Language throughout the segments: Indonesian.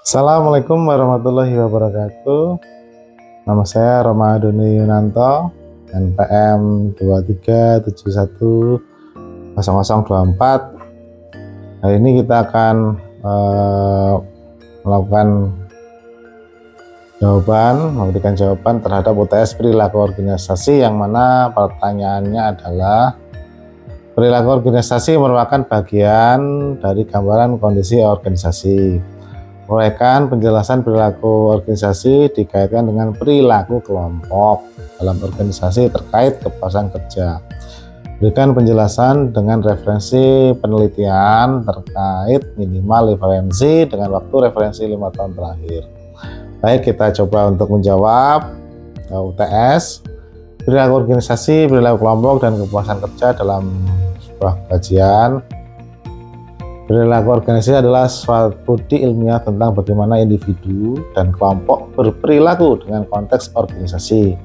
Assalamualaikum warahmatullahi wabarakatuh. Nama saya Ramadhani Yunanto, NPM 23710024. Hari ini kita akan memberikan jawaban terhadap UTS perilaku organisasi, yang mana pertanyaannya adalah perilaku organisasi merupakan bagian dari gambaran kondisi organisasi. Uraikan penjelasan perilaku organisasi dikaitkan dengan perilaku kelompok dalam organisasi terkait kepuasan kerja. Berikan penjelasan dengan referensi penelitian terkait minimal referensi dengan waktu referensi 5 tahun terakhir. Baik, kita coba untuk menjawab UTS perilaku organisasi, perilaku kelompok, dan kepuasan kerja dalam sebuah kajian. Perilaku organisasi adalah suatu studi ilmiah tentang bagaimana individu dan kelompok berperilaku dengan konteks organisasi.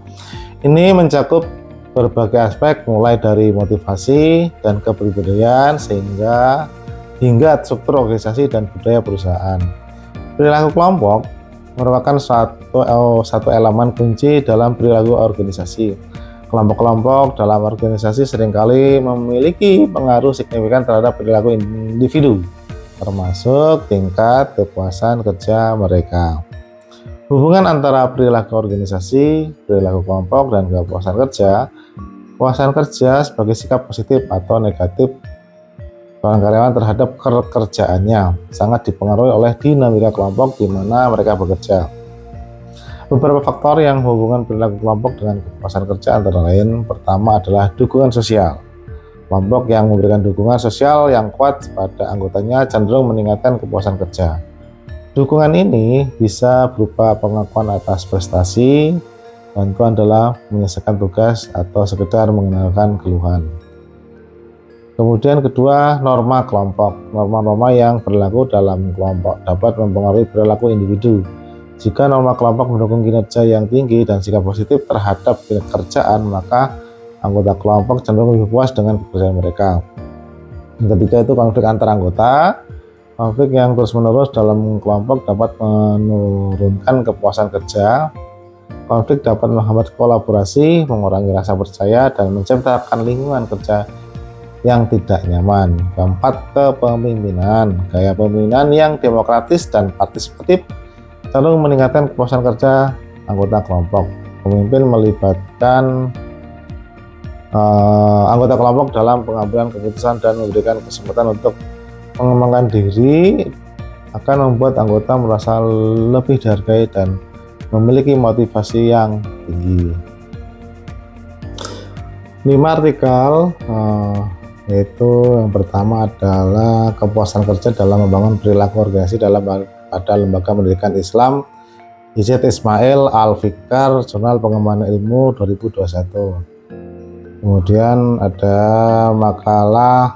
Ini mencakup berbagai aspek, mulai dari motivasi dan kepribadian hingga struktur organisasi dan budaya perusahaan. Perilaku kelompok merupakan satu elemen kunci dalam perilaku organisasi. Kelompok-kelompok dalam organisasi seringkali memiliki pengaruh signifikan terhadap perilaku individu, termasuk tingkat kepuasan kerja mereka. Hubungan antara perilaku organisasi, perilaku kelompok, dan kepuasan kerja. Kepuasan kerja sebagai sikap positif atau negatif seorang karyawan terhadap kerjaannya sangat dipengaruhi oleh dinamika kelompok di mana mereka bekerja. Beberapa faktor yang menghubungkan perilaku kelompok dengan kepuasan kerja antara lain: pertama adalah dukungan sosial. Kelompok yang memberikan dukungan sosial yang kuat pada anggotanya cenderung meningkatkan kepuasan kerja. Dukungan ini bisa berupa pengakuan atas prestasi, bantuan dalam menyelesaikan tugas, atau sekedar mengenalkan keluhan. Kemudian kedua, norma kelompok. Norma-norma yang berlaku dalam kelompok dapat mempengaruhi perilaku individu. Jika norma kelompok mendukung kinerja yang tinggi dan sikap positif terhadap pekerjaan, maka anggota kelompok cenderung lebih puas dengan pekerjaan mereka. Yang ketiga itu konflik antar anggota. Konflik yang terus-menerus dalam kelompok dapat menurunkan kepuasan kerja. Konflik dapat menghambat kolaborasi, mengurangi rasa percaya, dan menciptakan lingkungan kerja yang tidak nyaman. Keempat, kepemimpinan. Gaya pemimpinan yang demokratis dan partisipatif cenderung meningkatkan kepuasan kerja anggota kelompok. Pemimpin melibatkan anggota kelompok dalam pengambilan keputusan dan memberikan kesempatan untuk mengembangkan diri akan membuat anggota merasa lebih dihargai dan memiliki motivasi yang tinggi. 5 artikel, yaitu yang pertama adalah kepuasan kerja dalam membangun perilaku organisasi pada Lembaga Pendidikan Islam, Izet Ismail Al-Fikar, Jurnal Pengembangan Ilmu 2021. Kemudian ada makalah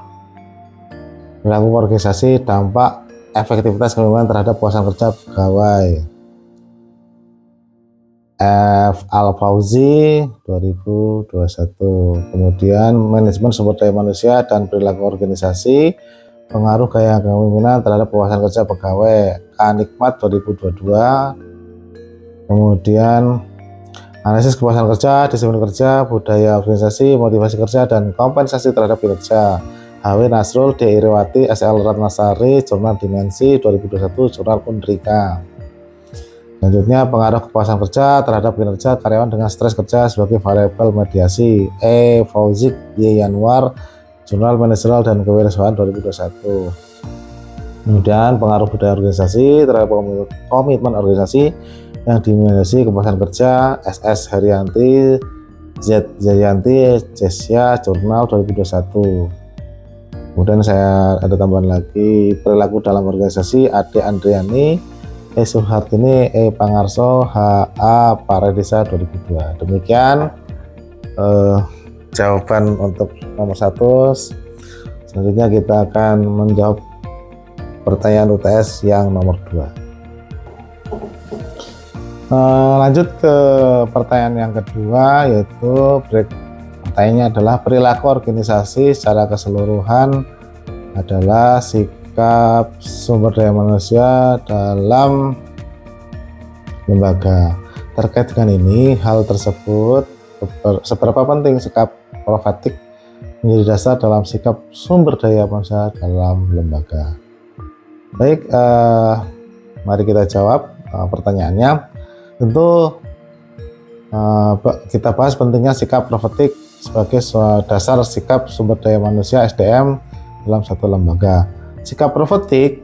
perilaku organisasi, dampak efektivitas kepemimpinan terhadap kepuasan kerja pegawai, F. Al-Fauzi 2021. Kemudian manajemen sumber daya manusia dan perilaku organisasi, pengaruh gaya kepemimpinan terhadap kepuasan kerja pegawai, K-Nikmat 2022. Kemudian analisis kepuasan kerja, disiplin kerja, budaya organisasi, motivasi kerja, dan kompensasi terhadap kinerja, H.W. Nasrul, D. Iriwati, S.L. Ratnasari, Jurnal Dimensi 2021, Jurnal Undrika. Selanjutnya, pengaruh kepuasan kerja terhadap kinerja karyawan dengan stres kerja sebagai variabel mediasi, E. Fauzik, Y. Yanwar, Jurnal Manajerial dan Kewirausahaan 2021. Kemudian pengaruh budaya organisasi terhadap komitmen organisasi yang dimediasi kepuasan kerja, SS Herianti, Z Jayanti, Jesya, Jurnal 2021. Kemudian saya ada tambahan lagi, perilaku dalam organisasi, Ade Andriani, E. Suhartini, E. Pangarso, H.A. Paradisa 2002. Demikian jawaban untuk nomor 1. Selanjutnya kita akan menjawab pertanyaan UTS yang nomor 2. Lanjut ke pertanyaan yang kedua, yaitu pertanyaannya adalah perilaku organisasi secara keseluruhan adalah sikap sumber daya manusia dalam lembaga. Terkait dengan ini, hal tersebut seberapa penting sikap profetik menjadi dasar dalam sikap sumber daya manusia dalam lembaga. Baik, mari kita jawab pertanyaannya. Tentu kita bahas pentingnya sikap profetik sebagai dasar sikap sumber daya manusia SDM dalam satu lembaga. Sikap profetik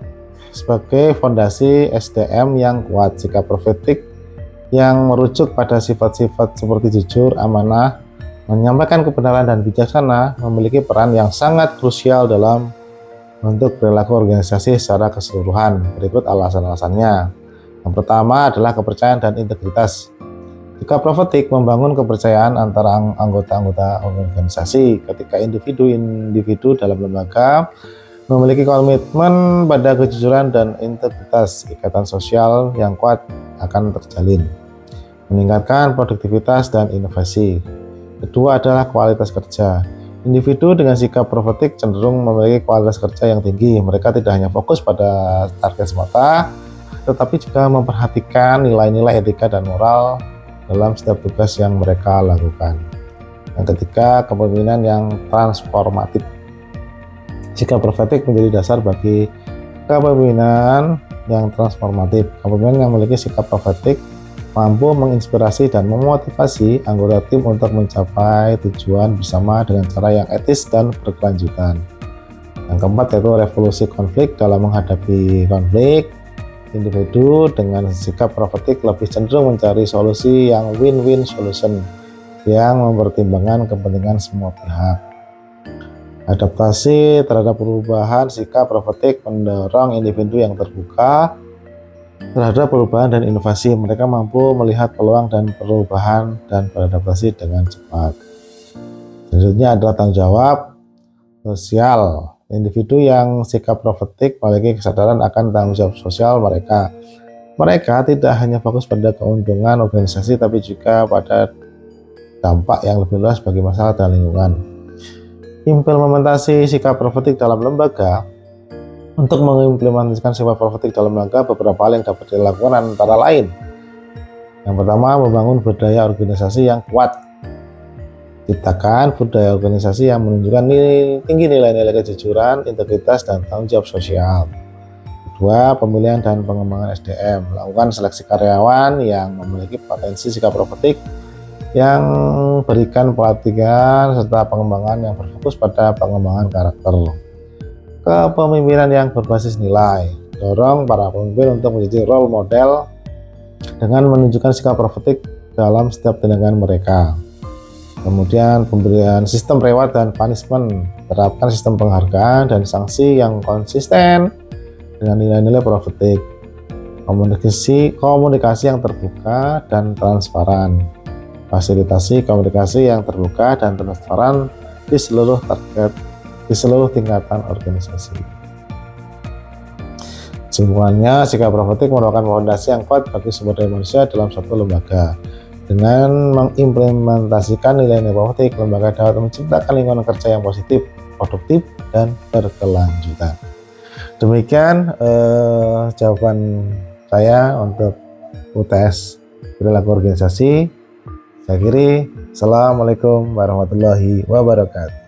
sebagai fondasi SDM yang kuat. Sikap profetik yang merujuk pada sifat-sifat seperti jujur, amanah, menyampaikan kebenaran dan bijaksana memiliki peran yang sangat krusial dalam bentuk perilaku organisasi secara keseluruhan. Berikut alasan-alasannya. Yang pertama adalah kepercayaan dan integritas. Sikap profetik membangun kepercayaan antara anggota-anggota organisasi. Ketika individu-individu dalam lembaga memiliki komitmen pada kejujuran dan integritas, ikatan sosial yang kuat akan terjalin, meningkatkan produktivitas dan inovasi. Kedua adalah kualitas kerja. Individu dengan sikap profetik cenderung memiliki kualitas kerja yang tinggi. Mereka tidak hanya fokus pada target semata, tetapi juga memperhatikan nilai-nilai etika dan moral dalam setiap tugas yang mereka lakukan. Yang ketiga, kepemimpinan yang transformatif. Sikap profetik menjadi dasar bagi kepemimpinan yang transformatif. Kepemimpinan yang memiliki sikap profetik mampu menginspirasi dan memotivasi anggota tim untuk mencapai tujuan bersama dengan cara yang etis dan berkelanjutan. Yang keempat yaitu revolusi konflik. Dalam menghadapi konflik, individu dengan sikap profetik lebih cenderung mencari solusi yang win-win solution yang mempertimbangkan kepentingan semua pihak. Adaptasi terhadap perubahan. Sikap profetik mendorong individu yang terbuka terhadap perubahan dan inovasi. Mereka mampu melihat peluang dan perubahan dan beradaptasi dengan cepat. Selanjutnya adalah tanggung jawab sosial. Individu yang sikap profetik memiliki kesadaran akan tanggung jawab sosial mereka. Mereka tidak hanya fokus pada keuntungan organisasi, tapi juga pada dampak yang lebih luas bagi masyarakat dan lingkungan. Implementasi sikap profetik dalam lembaga. Untuk mengimplementasikan sikap profetik dalam lembaga, beberapa hal yang dapat dilakukan antara lain. Yang pertama, membangun budaya organisasi yang kuat. Ciptakan budaya organisasi yang menunjukkan tinggi nilai-nilai kejujuran, integritas, dan tanggung jawab sosial. Kedua, pemilihan dan pengembangan SDM. Lakukan seleksi karyawan yang memiliki potensi sikap profetik, yang berikan pelatihan serta pengembangan yang berfokus pada pengembangan karakter. Kepemimpinan yang berbasis nilai. Dorong para pemimpin untuk menjadi role model dengan menunjukkan sikap profetik dalam setiap tindakan mereka. Kemudian pemberian sistem reward dan punishment. Terapkan sistem penghargaan dan sanksi yang konsisten dengan nilai-nilai profetik. Komunikasi yang terbuka dan transparan. Fasilitasi komunikasi yang terbuka dan transparan di seluruh tingkatan organisasi. Kesimpulannya, sikap profetik merupakan fondasi yang kuat bagi sumber daya manusia dalam suatu lembaga. Dengan mengimplementasikan nilai-nilai profetik, lembaga dapat menciptakan lingkungan kerja yang positif, produktif, dan berkelanjutan. Demikian jawaban saya untuk UTS perilaku organisasi. Saya akhiri. Assalamualaikum warahmatullahi wabarakatuh.